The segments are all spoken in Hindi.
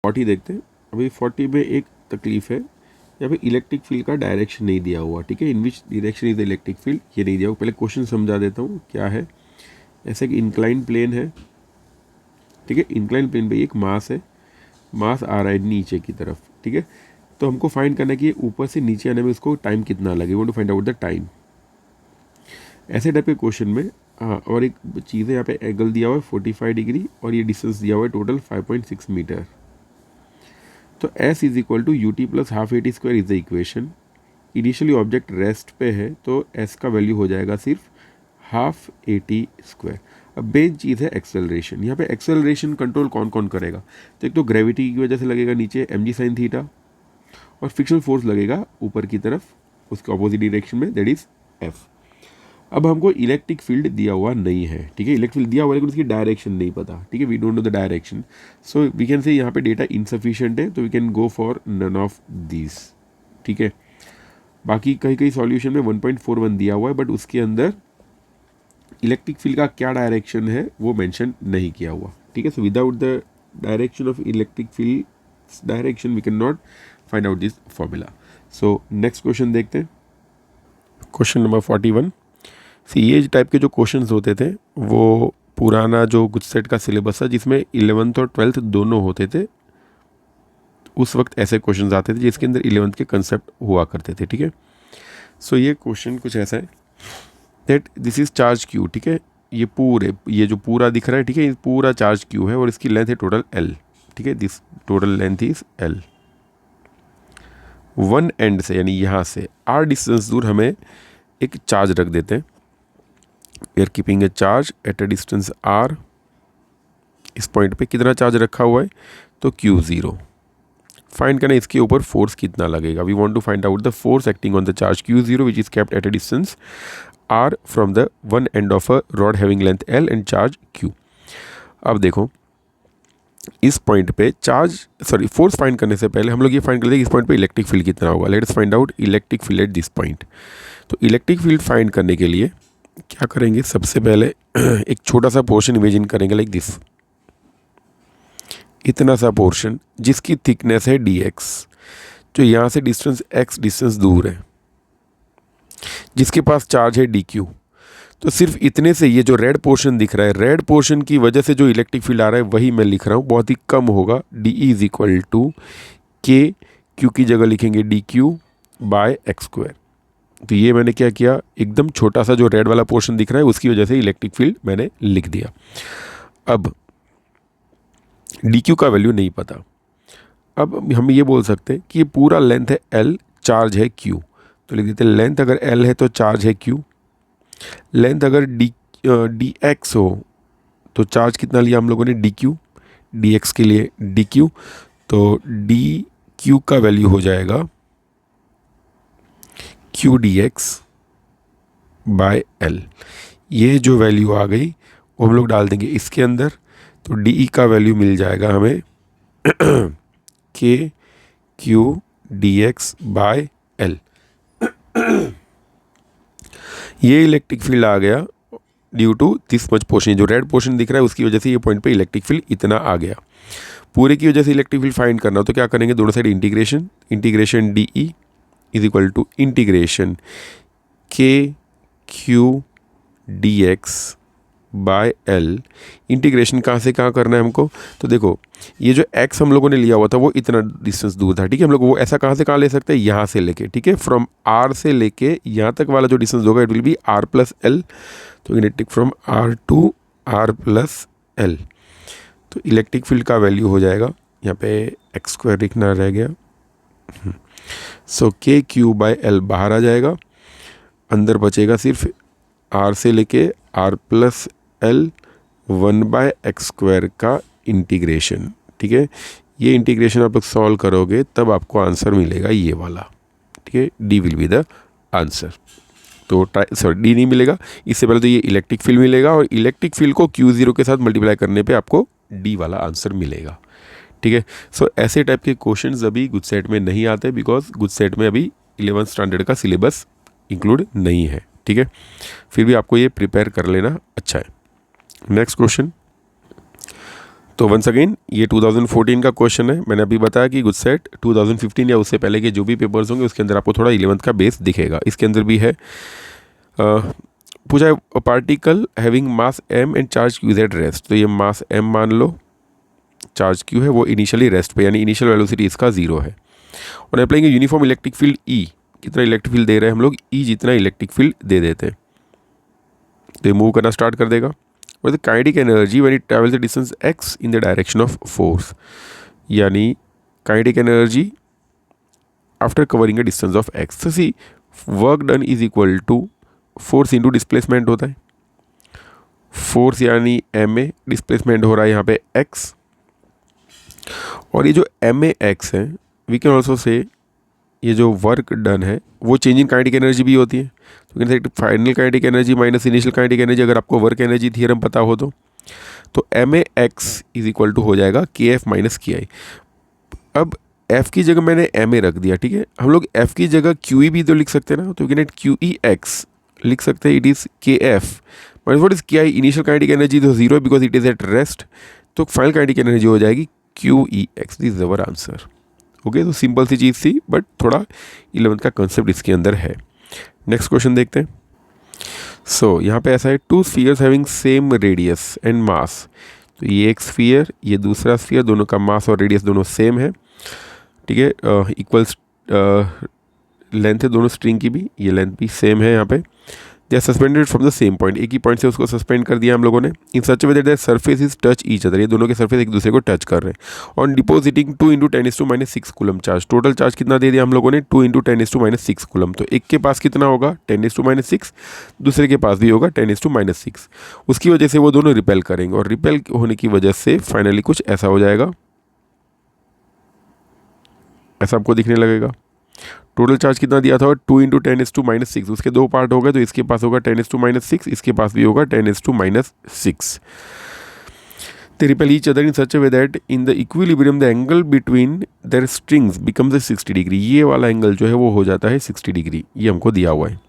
40 देखते हैं। अभी 40 में एक तकलीफ है, यहाँ पे इलेक्ट्रिक फील्ड का डायरेक्शन नहीं दिया हुआ, ठीक है। In which direction is the electric field, ये नहीं दिया हुआ। पहले क्वेश्चन समझा देता हूँ क्या है। ऐसे कि इंक्लाइन प्लेन है, ठीक है। इंक्लाइन प्लेन पे एक मास है, मास आ रहा है नीचे की तरफ, ठीक है। तो हमको फाइंड करना है कि ऊपर से नीचे आने में उसको टाइम कितना लगे, want to find out the time. ऐसे टाइप के क्वेश्चन में हाँ, और एक चीज़ है, यहाँ पे एंगल दिया हुआ है 45 डिग्री और ये डिस्टेंस दिया हुआ है टोटल 5.6 मीटर। तो s is equal to u t plus half a t square is the equation. Initially object rest पे है तो s का वैल्यू हो जाएगा सिर्फ हाफ ए टी स्क्वायर। अब मेन चीज़ है एक्सेलरेशन। यहाँ पे एक्सेलरेशन कंट्रोल कौन कौन करेगा? तो एक तो ग्रेविटी की वजह से लगेगा नीचे एम जी साइन थीटा, और फ्रिक्शनल फोर्स लगेगा ऊपर की तरफ उसके ऑपोजिट डायरेक्शन में, दैट इज एफ। अब हमको इलेक्ट्रिक फील्ड दिया हुआ नहीं है, ठीक है। इलेक्ट्रिक फील्ड दिया हुआ है लेकिन उसकी डायरेक्शन नहीं पता, ठीक है। We don't know the direction, so we can say यहाँ पे डेटा इनसफिशिएंट है, तो we can go for none of this, ठीक है। बाकी कई कई सॉल्यूशन में 1.41 दिया हुआ है, बट उसके अंदर इलेक्ट्रिक फील्ड का क्या डायरेक्शन है वो मेंशन नहीं किया हुआ, ठीक है। So without the direction of electric field direction we can not find out this formula. So next question देखते हैं, क्वेश्चन नंबर 41। ये टाइप के जो क्वेश्चंस होते थे वो पुराना जो गुजसेट का सिलेबस था जिसमें 11th और 12th दोनों होते थे, उस वक्त ऐसे क्वेश्चंस आते थे जिसके अंदर 11th के कंसेप्ट हुआ करते थे, ठीक है। सो ये क्वेश्चन कुछ ऐसा है that this is charge Q, ठीक है। ये जो पूरा दिख रहा है, ठीक है, ये पूरा चार्ज क्यू है और इसकी लेंथ है टोटल एल, ठीक है। This total length is L. One and से यानी यहाँ से आर डिस्टेंस दूर हमें एक चार्ज रख देते हैं। We are keeping a charge at a distance R. इस पॉइंट पे कितना चार्ज रखा हुआ है? तो Q0। फाइंड करना इसके ऊपर फोर्स कितना लगेगा। We want to find out the force acting on the charge Q0 which is kept at a distance R from the one end of a rod having length L and charge Q। अब देखो इस पॉइंट पे फोर्स फाइंड करने से पहले हम लोग ये फाइंड कर लेते हैं इस पॉइंट पे इलेक्ट्रिक फील्ड कितना होगा। Let's find out electric field at this point. तो इलेक्ट्रिक फील्ड फाइंड करने के लिए क्या करेंगे, सबसे पहले एक छोटा सा पोर्शन इमेजिन करेंगे लाइक दिस, इतना सा पोर्शन जिसकी थिकनेस है dx, जो यहाँ से डिस्टेंस x डिस्टेंस दूर है, जिसके पास चार्ज है dq। तो सिर्फ इतने से ये जो रेड पोर्शन दिख रहा है, रेड पोर्शन की वजह से जो इलेक्ट्रिक फील्ड आ रहा है वही मैं लिख रहा हूँ, बहुत ही कम होगा। डी इज इक्वल टू के, क्यू की जगह लिखेंगे dq/x²। तो ये मैंने क्या किया, एकदम छोटा सा जो रेड वाला पोर्शन दिख रहा है उसकी वजह से इलेक्ट्रिक फील्ड मैंने लिख दिया। अब dq का वैल्यू नहीं पता, अब हम ये बोल सकते हैं कि ये पूरा लेंथ है l, चार्ज है q। तो लिख देते हैं लेंथ अगर l है तो चार्ज है q। लेंथ अगर dx हो तो चार्ज कितना लिया हम लोगों ने dq, dx के लिए dq। तो dq का वैल्यू हो जाएगा q dx/l। ये जो वैल्यू आ गई वो हम लोग डाल देंगे इसके अंदर, तो डी का वैल्यू मिल जाएगा हमें k q dx/l। ये इलेक्ट्रिक फील्ड आ गया due to this much portion, जो रेड पोर्शन दिख रहा है उसकी वजह से ये पॉइंट पे इलेक्ट्रिक फील्ड इतना आ गया। पूरे की वजह से इलेक्ट्रिक फील्ड फाइंड करना हो तो क्या करेंगे, दोनों side integration D E is equal to integration K Q D X by L. Integration कहाँ से कहाँ करना है हमको, तो देखो ये जो x हम लोगों ने लिया हुआ था वो इतना डिस्टेंस दूर था, ठीक है। हम लोग वो ऐसा कहाँ से कहाँ ले सकते हैं, यहाँ से लेके, ठीक है। फ्रॉम r से लेके यहाँ तक वाला जो डिस्टेंस होगा इट विल बी r+l। तो electric from r to r+l। तो इलेक्ट्रिक फील्ड का वैल्यू हो जाएगा, यहाँ पे x² लिखना रह गया, सो KQ/L बाहर आ जाएगा, अंदर बचेगा सिर्फ r से लेके r+l 1/x² का इंटीग्रेशन, ठीक है। ये इंटीग्रेशन आप लोग सॉल्व करोगे तब आपको आंसर मिलेगा ये वाला, ठीक है। D will be the answer. तो डी नहीं मिलेगा, इससे पहले तो ये इलेक्ट्रिक फील्ड मिलेगा और इलेक्ट्रिक फील्ड को Q0 के साथ मल्टीप्लाई करने पे आपको डी वाला आंसर मिलेगा, ठीक है। सो ऐसे टाइप के क्वेश्चंस अभी गुजसेट में नहीं आते बिकॉज गुजसेट में अभी 11th स्टैंडर्ड का सिलेबस इंक्लूड नहीं है, ठीक है। फिर भी आपको ये प्रिपेयर कर लेना अच्छा है। नेक्स्ट क्वेश्चन तो वंस अगेन ये 2014 का क्वेश्चन है। मैंने अभी बताया कि गुजसेट 2015 या उससे पहले के जो भी पेपर्स होंगे उसके अंदर आपको थोड़ा 11th का बेस दिखेगा। इसके अंदर भी है पूछा है particle having mass m and charge q at rest. तो ये मास m मान लो, चार्ज q है वो इनिशियली रेस्ट पे, यानी इनिशियल वेलोसिटी इसका 0 है। और applying uniform electric field E, कितना इलेक्ट्रिक फील्ड दे रहे हैं हम लोग, E जितना इलेक्ट्रिक फील्ड दे देते हैं तो ये मूव करना स्टार्ट कर देगा। और the kinetic energy when it travels the distance x in the direction of force, यानी kinetic energy after covering a distance of x। तो see work done is equal to force into displacement होता है। फोर्स यानी ma, डिस्प्लेसमेंट हो रहा है यहाँ पे x, और ये जो ma x है वी कैन ऑल्सो से ये जो वर्क डन है वो चेंज इन काइनेटिक एनर्जी भी होती है। तो can say final kinetic energy minus initial kinetic energy, अगर आपको वर्क एनर्जी थ्योरम पता हो तो ma x is equal to हो जाएगा kf माइनस ki। अब f की जगह मैंने ma रख दिया, ठीक है। हम लोग f की जगह qe भी तो लिख सकते हैं ना, तो कैन qe x लिख सकते हैं, it is kf minus what is ki, initial kinetic energy तो 0 है because it is at rest, तो फाइनल काइनेटिक एनर्जी हो जाएगी qe x। This is our answer. Okay, तो सिंपल सी चीज़ थी बट थोड़ा 11th का कंसेप्ट इसके अंदर है। नेक्स्ट क्वेश्चन देखते हैं। सो यहाँ पे ऐसा है, to spheres having same radius and mass. तो ये एक स्फीयर, ये दूसरा स्फीयर, दोनों का मास और रेडियस दोनों सेम है, ठीक है। इक्वल्स लेंथ है दोनों स्ट्रिंग की भी, ये लेंथ भी सेम है यहाँ पे। They are suspended from the same point, एक ही पॉइंट से उसको सस्पेंड कर दिया हम लोगों ने। In such way that the surface is touch each other, ये दोनों के सरफेस एक दूसरे को टच कर रहे हैं। On depositing 2 × 10⁻⁶ coulomb charge, total charge कितना दे दिया हम लोगों ने 2 × 10⁻⁶ कूलम। तो एक के पास कितना होगा 10⁻⁶, दूसरे के पास भी होगा 10⁻⁶। उसकी वजह से वो दोनों रिपेल करेंगे, और रिपेल होने की वजह से फाइनली कुछ ऐसा हो जाएगा, ऐसा आपको दिखने लगेगा। टोटल चार्ज कितना दिया था 2 × 10⁻⁶, उसके दो पार्ट हो गए, तो इसके पास होगा 10⁻⁶, इसके पास भी होगा 10⁻⁶। They repel each other in such a way that in the equilibrium the angle between their strings becomes a 60 degree. ये वाला एंगल जो है वो हो जाता है 60 डिग्री, ये हमको दिया हुआ है।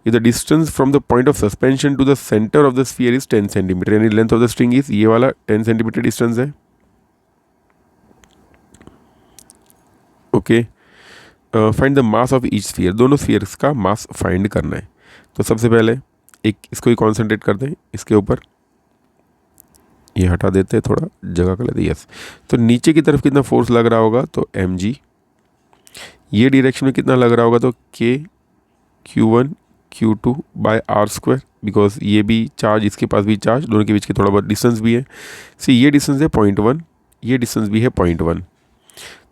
If the distance from the point of suspension to the center of the sphere is 10 centimetre, यानी length of the string is ये वाला 10 सेंटीमीटर डिस्टेंस है। Okay, find the mass of each sphere, दोनों स्फीयर्स का मास फाइंड करना है। तो सबसे पहले एक इसको ही कॉन्सेंट्रेट करते हैं, इसके ऊपर ये हटा देते हैं, थोड़ा जगह कर लेते हैं। यस, तो नीचे की तरफ कितना फोर्स लग रहा होगा तो mg, ये डायरेक्शन में कितना लग रहा होगा तो k q1 q2 by r², because ये भी चार्ज, इसके पास भी चार्ज, दोनों के बीच की थोड़ा बहुत डिस्टेंस भी है। सी ये डिस्टेंस है 0.1, ये डिस्टेंस भी है 0.1,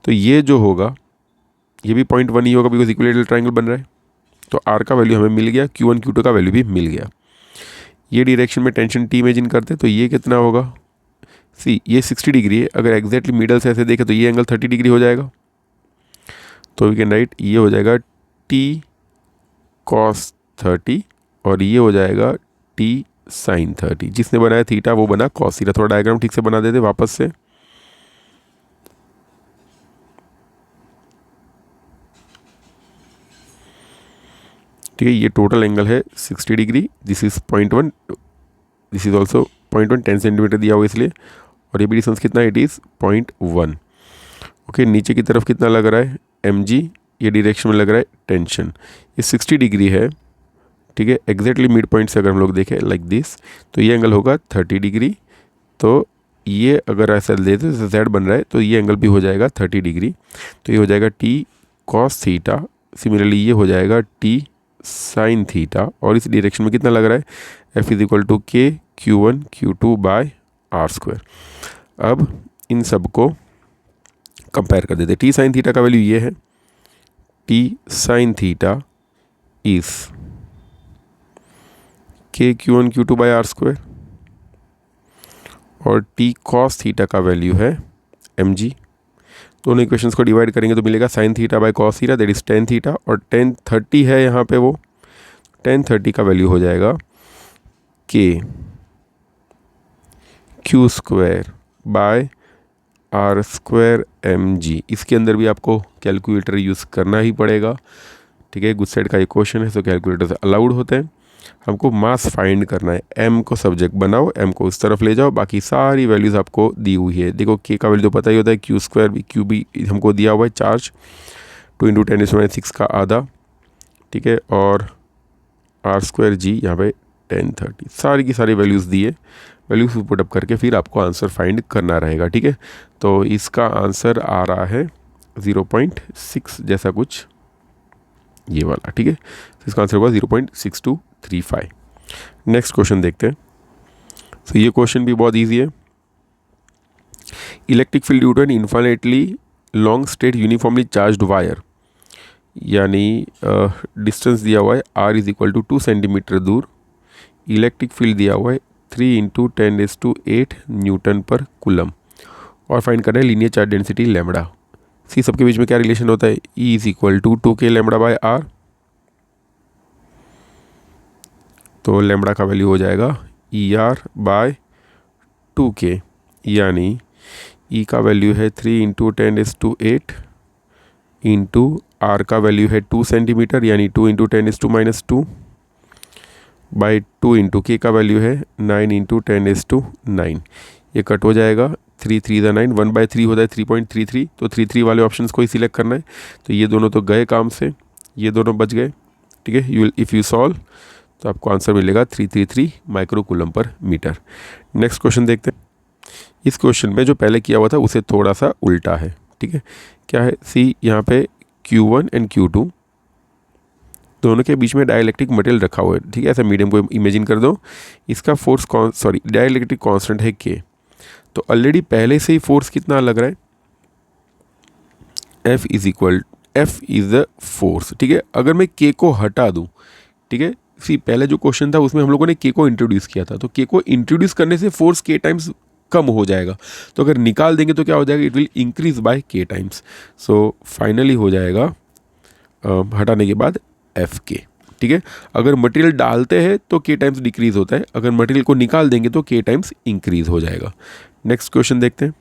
तो ये जो होगा ये भी 0.1 ही होगा बिकॉज इक्विलेटरल ट्रायंगल बन रहा है। तो r का वैल्यू हमें मिल गया, q1 q2 का वैल्यू भी मिल गया। ये डायरेक्शन में टेंशन t इमेजिन करते तो ये कितना होगा, सी ये 60 डिग्री है, अगर एग्जैक्टली मिडल से ऐसे देखें तो ये एंगल 30 डिग्री हो जाएगा। तो वी कैन राइट ये हो जाएगा t cos 30 और ये हो जाएगा t sin 30। जिसने बनाया थीटा वो बना cos थीटा। थोड़ा डायग्राम ठीक से बना देते वापस से। ठीक है, ये टोटल एंगल है 60 degree, this is 0.1, this is also 0.1, 10 centimetre दिया हुआ इसलिए, और ये भी डिस्टेंस कितना है, इट इज़ 0.1। ओके, नीचे की तरफ कितना लग रहा है mg, ये डायरेक्शन में लग रहा है टेंशन, ये 60 डिग्री है, ठीक है। एग्जैक्टली मिड पॉइंट से अगर हम लोग देखें लाइक दिस तो ये एंगल होगा 30 डिग्री। तो ये अगर ऐसा लेते तो z बन रहा है तो ये एंगल भी हो जाएगा 30 डिग्री, तो ये हो जाएगा t cos थीटा। सिमिलरली ये हो जाएगा t sin थीटा, और इस डायरेक्शन में कितना लग रहा है f is equal to k q1 q2 by r²। अब इन सब को कंपेयर कर देते। t sin थीटा का वैल्यू ये है, t sin theta is k q1 q2 by r², और t cos थीटा का वैल्यू है mg। दोनों इक्वेशंस को डिवाइड करेंगे तो मिलेगा sin theta by cos theta, that is tan theta, और tan 30 है यहाँ पे, वो tan 30 का वैल्यू हो जाएगा k q² bye r² mg। इसके अंदर भी आपको कैलकुलेटर यूज़ करना ही पड़ेगा, ठीक है। गुड साइड का एक क्वेश्चन है तो कैलकुलेटर से अलाउड होते हैं। हमको मास फाइंड करना है। एम को सब्जेक्ट बनाओ, एम को उस तरफ ले जाओ, बाकी सारी वैल्यूज़ आपको दी हुई है। देखो के का वैल्यू तो पता ही होता है, क्यू स्क्वायर भी, क्यू भी हमको दिया हुआ है चार्ज 2 × 10⁻⁶ का आधा, ठीक है, और आर स्क्वायर जी यहाँ पे 1030, सारी की सारी वैल्यूज़ दी है। वैल्यूज़ पुटअप करके फिर आपको आंसर फाइंड करना रहेगा, ठीक है। तो इसका आंसर आ रहा है 0.6 जैसा कुछ, ये वाला, ठीक है। तो इसका आंसर होगा 0.6235। नेक्स्ट क्वेश्चन देखते हैं। तो ये क्वेश्चन भी बहुत ईजी है। Electric field due to an infinitely long straight uniformly charged wire, यानी डिस्टेंस दिया हुआ है r = 2 सेंटीमीटर दूर, इलेक्ट्रिक फील्ड दिया हुआ है 3 × 10⁸ न्यूटन पर कूलम, और फाइंड करना है लीनियर चार्ज डेंसिटी लैम्बडा। सी सबके बीच में क्या रिलेशन होता है, E = 2k λ/r, तो लैम्बडा का वैल्यू हो जाएगा ER/2k, यानी E का वैल्यू है 3 × 10⁸ इंटू R का वैल्यू है 2 सेंटीमीटर, यानी 2 × 10⁻², बाई 2 इंटू K का वैल्यू है 9 × 10⁹, ये कट हो जाएगा, 3 3 9, 1/3 होता है 3.33, तो 3 वाले ऑप्शंस को ही सिलेक्ट करना है। तो ये दोनों तो गए काम से, ये दोनों बच गए, ठीक है। इफ़ यू सॉल्व तो आपको आंसर मिलेगा 333 माइक्रोकूलम पर मीटर। नेक्स्ट क्वेश्चन देखते हैं। इस क्वेश्चन में जो पहले किया हुआ था उसे थोड़ा सा उल्टा है, ठीक है। क्या है, सी यहाँ पे Q1 एंड Q2 दोनों के बीच में डाइलेक्ट्रिक मटेरियल रखा हुआ है, ठीक है। ऐसा मीडियम को इमेजिन कर दो, इसका फोर्स डाइलेक्ट्रिक कांस्टेंट है K, तो ऑलरेडी पहले से ही फोर्स कितना लग रहा है, F इज द फोर्स, ठीक है। अगर मैं K को हटा दूं, ठीक है, सी पहले जो क्वेश्चन था उसमें हम लोगों ने K को इंट्रोड्यूस किया था, तो K को इंट्रोड्यूस करने से फोर्स K टाइम्स कम हो जाएगा, तो अगर निकाल देंगे तो क्या हो जाएगा, it will increase by K times. So finally हो जाएगा हटाने के बाद FK, ठीक है। अगर मटेरियल डालते हैं तो K टाइम्स डिक्रीज होता है, अगर मटेरियल को निकाल देंगे तो K टाइम्स इंक्रीज हो जाएगा। नेक्स्ट क्वेश्चन देखते हैं।